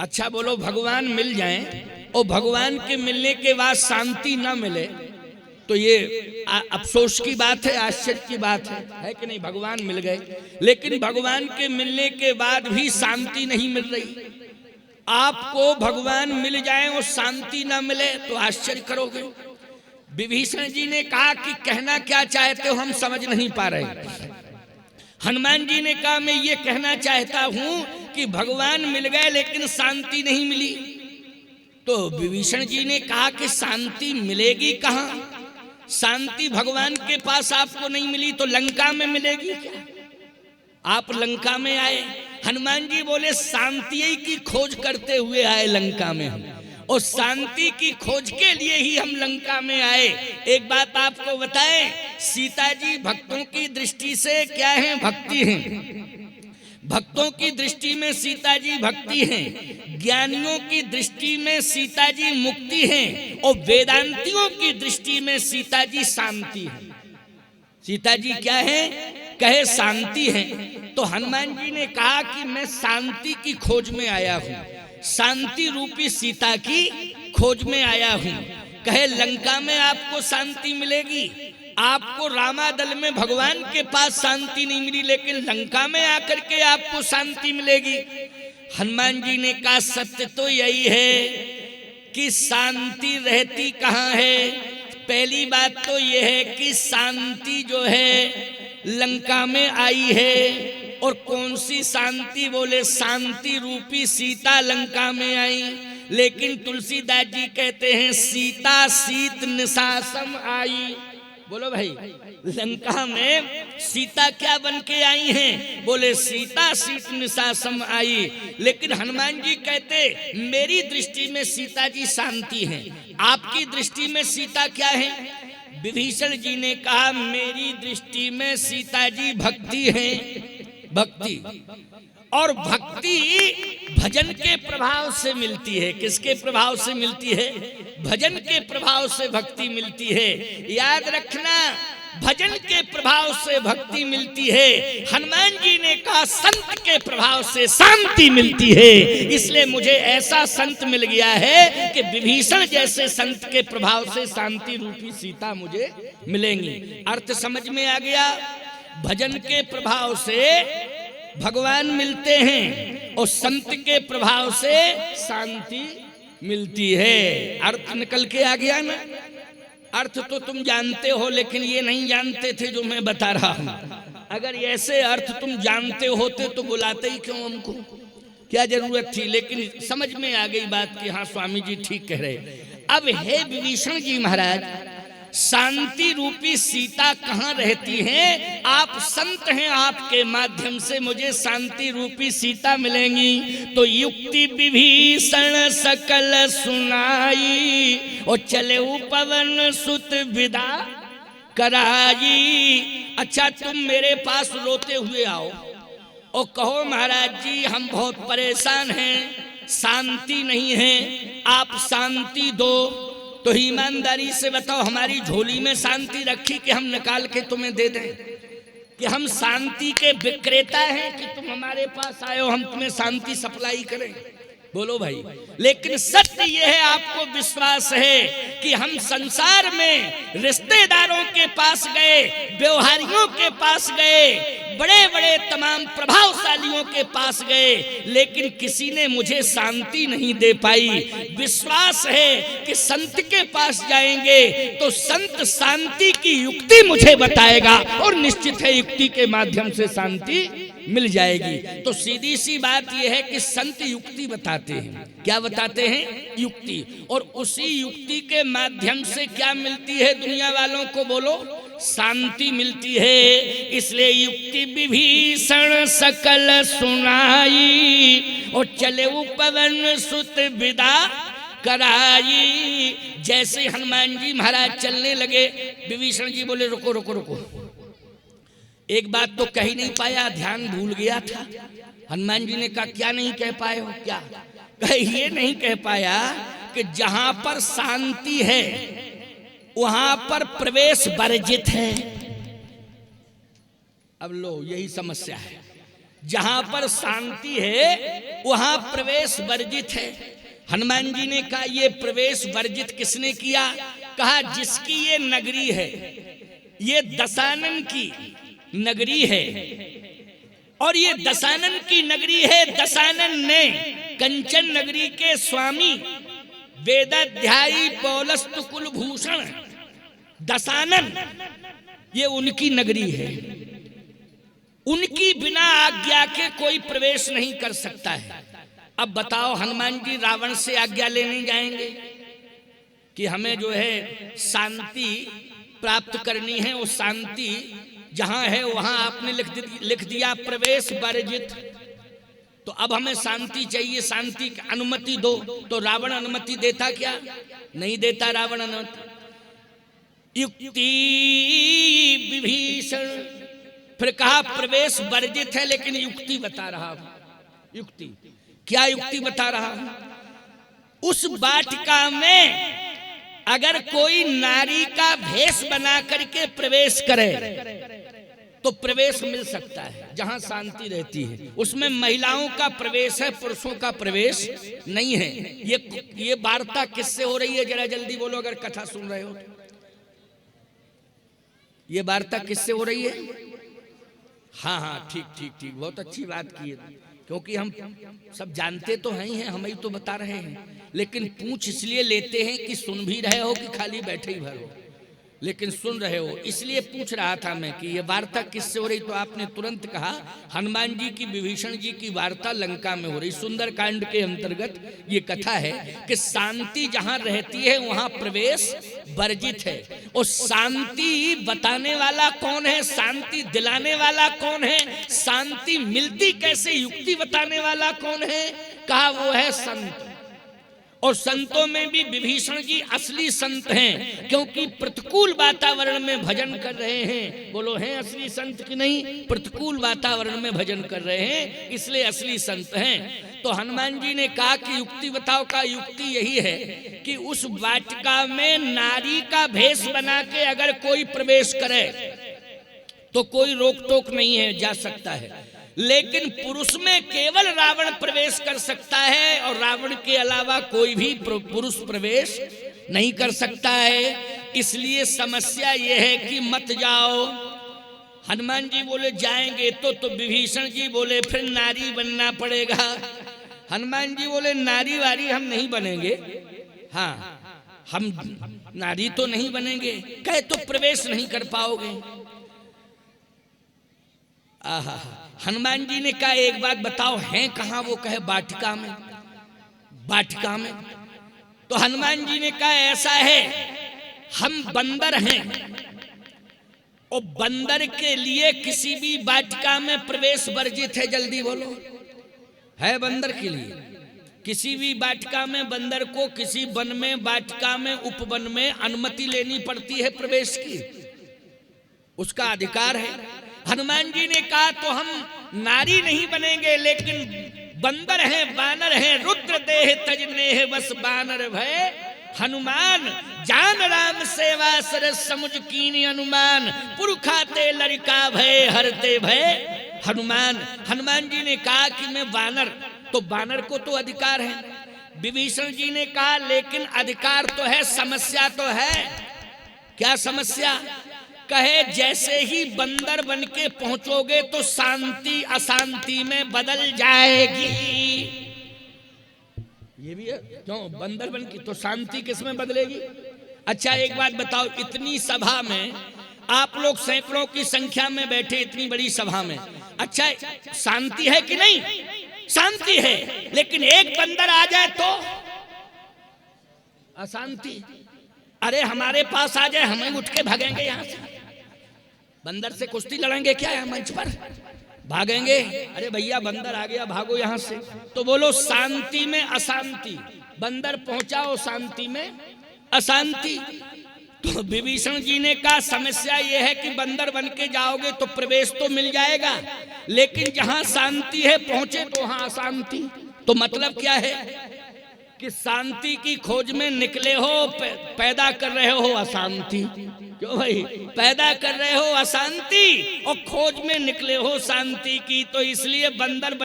अच्छा बोलो, भगवान मिल जाएं और भगवान के मिलने के बाद शांति ना मिले तो ये अफसोस की बात है, आश्चर्य की बात है कि नहीं? भगवान मिल गए लेकिन भगवान के मिलने के बाद भी शांति नहीं मिल रही। आपको भगवान मिल जाए और शांति ना मिले तो आश्चर्य करोगे। विभीषण जी ने कहा कि कहना क्या चाहते हो, हम समझ नहीं पा रहे। हनुमान जी ने कहा मैं ये कहना चाहता हूं कि भगवान मिल गए लेकिन शांति नहीं मिली। तो विभीषण जी ने कहा कि शांति मिलेगी कहां? शांति भगवान के पास आपको नहीं मिली तो लंका में मिलेगी क्या? आप लंका में आए, हनुमान जी बोले शांति की खोज करते हुए आए लंका में हम, और शांति की खोज के लिए ही हम लंका में आए। एक बात आपको बताएं, सीता जी भक्तों की दृष्टि से क्या है? भक्ति हैं। भक्तों की दृष्टि में सीता जी भक्ति हैं, ज्ञानियों की दृष्टि में सीता जी मुक्ति हैं, और वेदांतियों की दृष्टि में सीता जी शांति है। सीता जी क्या है? कहे शांति है। तो हनुमान जी ने कहा कि मैं शांति की खोज में आया हूं, शांति रूपी सीता की खोज में आया हूं। कहे लंका में आपको शांति मिलेगी, आपको रामादल में भगवान के पास शांति नहीं मिली लेकिन लंका में आकर के आपको शांति मिलेगी। हनुमान जी ने कहा सत्य तो यही है कि शांति रहती कहाँ है। पहली बात तो यह है कि शांति जो है लंका में आई है, और कौन सी शांति? बोले शांति रूपी सीता लंका में आई। लेकिन तुलसीदास जी कहते हैं सीता शीत निशासम आई। बोलो भाई, लंका में सीता क्या बन के आई हैं? बोले सीता शीत निशासम आई। लेकिन हनुमान जी कहते मेरी दृष्टि में सीता जी शांति हैं, आपकी दृष्टि में सीता क्या है? विभीषण जी ने कहा मेरी दृष्टि में सीता जी भक्ति है, भक्ति। और भक्ति भजन के प्रभाव से मिलती है। किसके प्रभाव से मिलती है? भजन के प्रभाव से भक्ति मिलती है। याद रखना, भजन के प्रभाव से भक्ति मिलती है। हनुमान जी ने कहा संत के प्रभाव से शांति मिलती है। इसलिए मुझे ऐसा संत मिल गया है कि विभीषण जैसे संत के प्रभाव से शांति रूपी सीता मुझे मिलेंगी। अर्थ समझ में आ गया? भजन के प्रभाव से भगवान मिलते हैं और संत के प्रभाव से शांति मिलती है। अर्थ निकल के आ गया ना? अर्थ तो तुम जानते हो लेकिन ये नहीं जानते थे जो मैं बता रहा हूं। अगर ऐसे अर्थ तुम जानते होते तो बुलाते ही क्यों हमको? क्या जरूरत थी? लेकिन समझ में आ गई बात कि हाँ स्वामी जी ठीक कह रहे। अब हे विभीषण जी महाराज, शांति रूपी सीता कहाँ रहती है? आप संत हैं, आपके माध्यम से मुझे शांति रूपी सीता मिलेंगी। तो युक्ति विभीषण सकल सुनाई, और चले पवन सुत विदा कराई। अच्छा तुम मेरे पास रोते हुए आओ और कहो महाराज जी हम बहुत परेशान हैं, शांति नहीं है, आप शांति दो। तो ईमानदारी से बताओ हमारी झोली में शांति रखी कि हम निकाल के तुम्हें दे दें? कि हम शांति के विक्रेता हैं कि तुम हमारे पास आए हो हम तुम्हें शांति सप्लाई करें? बोलो भाई। लेकिन सत्य यह है, आपको विश्वास है कि हम संसार में रिश्तेदारों के पास गए, व्यवहारियों के पास गए, बड़े बड़े तमाम प्रभावशालियों के पास गए, लेकिन किसी ने मुझे शांति नहीं दे पाई। विश्वास है कि संत के पास जाएंगे तो संत शांति की युक्ति मुझे बताएगा, और निश्चित है युक्ति के माध्यम से शांति मिल जाएगी। तो सीधी सी बात यह है कि संत युक्ति बताते हैं। क्या बताते हैं? युक्ति। और उसी युक्ति के माध्यम से क्या मिलती है दुनिया वालों को? बोलो, शांति मिलती है। इसलिए युक्ति विभीषण सकल सुनाई, और चले पवन सुत विदा कराई। जैसे हनुमान जी महाराज चलने लगे, विभीषण जी बोले रुको रुको रुको। एक बात तो कह ही नहीं पाया, ध्यान भूल गया था। हनुमान जी ने कहा क्या नहीं कह पाए हो? क्या ये नहीं कह पाया कि जहां पर शांति है वहां पर प्रवेश वर्जित है। अब लो, यही समस्या है। जहां पर शांति है वहां प्रवेश वर्जित है। हनुमान जी ने कहा ये प्रवेश वर्जित किसने किया? कहा जिसकी ये नगरी है, ये दशानन की नगरी है, और ये दशानन की नगरी है। दशानन ने कंचन नगरी के स्वामी वेदाध्यायी पौलस्त कुलभूषण दशानन, ये उनकी नगरी है। उनकी बिना आज्ञा के कोई प्रवेश नहीं कर सकता है। अब बताओ हनुमान जी रावण से आज्ञा लेने जाएंगे कि हमें जो है शांति प्राप्त करनी है, वो शांति जहां है वहां आपने लिख दिया प्रवेश वर्जित, तो अब हमें शांति चाहिए, शांति की अनुमति दो। तो रावण अनुमति देता क्या? नहीं देता रावण अनुमति। युक्ति विभीषण, फिर कहा प्रवेश वर्जित है, लेकिन युक्ति बता रहा हूं। युक्ति क्या? युक्ति बता रहा हूं। उस वाटिका में अगर कोई नारी का भेष बना करके प्रवेश करे तो प्रवेश मिल सकता है, जहां शांति रहती है। उसमें महिलाओं का प्रवेश है, पुरुषों का प्रवेश नहीं है। ये वार्ता किससे हो रही है? जरा जल्दी बोलो अगर कथा सुन रहे हो। ये वार्ता किससे हो रही है? हाँ, ठीक, बहुत अच्छी बात की है, क्योंकि हम सब जानते तो हैं ही हैं, हम ही तो बता रहे हैं, लेकिन पूछ इसलिए लेते हैं कि सुन भी रहे हो कि खाली बैठे ही भर हो, लेकिन सुन रहे हो इसलिए पूछ रहा था मैं कि ये वार्ता किससे हो रही। तो आपने तुरंत कहा हनुमान जी की विभीषण जी की वार्ता लंका में हो रही। सुंदर कांड के अंतर्गत ये कथा है कि शांति जहां रहती है वहां प्रवेश वर्जित है। और शांति बताने वाला कौन है? शांति दिलाने वाला कौन है? शांति मिलती कैसे? युक्ति बताने वाला कौन है? कहा वो है संत। और संतों में भी विभीषण जी असली संत हैं, क्योंकि प्रतिकूल वातावरण में भजन कर रहे हैं। बोलो हैं असली संत कि नहीं? प्रतिकूल वातावरण में भजन कर रहे हैं, इसलिए असली संत हैं। तो हनुमान जी ने कहा कि युक्ति बताओ। का युक्ति यही है कि उस वाटिका में नारी का भेष बना के अगर कोई प्रवेश करे तो कोई रोक टोक नहीं है, जा सकता है। लेकिन पुरुष में केवल रावण प्रवेश कर सकता है, और रावण के अलावा कोई भी पुरुष प्रवेश नहीं कर सकता है। इसलिए समस्या यह है कि मत जाओ। हनुमान जी बोले जाएंगे तो विभीषण जी बोले फिर नारी बनना पड़ेगा। हनुमान जी बोले नारी वारी हम नहीं बनेंगे, हाँ हम नारी तो नहीं बनेंगे। कहे तो प्रवेश नहीं कर पाओगे। आहा, हनुमान जी ने कहा एक बात बताओ हैं कहां? वो कहे वाटिका में। वाटिका में? तो हनुमान जी ने कहा ऐसा है, हम बंदर हैं और बंदर के लिए किसी भी वाटिका में प्रवेश वर्जित है। जल्दी बोलो, है बंदर के लिए किसी भी वाटिका में बंदर को किसी वन में, वाटिका में, उपवन में अनुमति लेनी पड़ती है प्रवेश की, उसका अधिकार है। हनुमान जी ने कहा तो हम नारी नहीं बनेंगे, लेकिन बंदर हैं, बानर हैं। रुद्र देह तजने है बस बानर भय, हनुमान जान राम सेवा सरस समुझ कीनी अनुमान, पुरखाते लड़का भय हरते भय हनुमान। हनुमान जी ने कहा कि मैं बानर, तो बानर को तो अधिकार है। विभीषण जी ने कहा लेकिन अधिकार तो है, समस्या तो है। क्या समस्या? कहे जैसे ही बंदर बन के पहुंचोगे तो शांति अशांति में बदल जाएगी। ये भी है क्यों? बंदर बन की तो शांति किस में बदलेगी? अच्छा एक बात बताओ, इतनी सभा में आप लोग सैकड़ों की संख्या में बैठे, इतनी बड़ी सभा में, अच्छा शांति है कि नहीं? शांति है। लेकिन एक बंदर आ जाए तो अशांति। अरे हमारे पास आ जाए, हमें उठ के भागेंगे यहां से। बंदर से कुश्ती लड़ेंगे क्या है मंच पर? भागेंगे। अरे भैया बंदर आ गया, भागो यहां से। तो बोलो शांति में अशांति, बंदर पहुंचाओ शांति में अशांति। तो विभीषण जी ने कहा समस्या यह है कि बंदर बन के जाओगे तो प्रवेश तो मिल जाएगा, लेकिन जहां शांति है पहुंचे तो वहां अशांति। तो मतलब क्या है कि शांति की खोज में निकले हो, पैदा कर रहे हो अशांति। क्यों भाई, पैदा कर रहे हो अशांति और खोज में निकले हो शांति की, तो इसलिए बंदर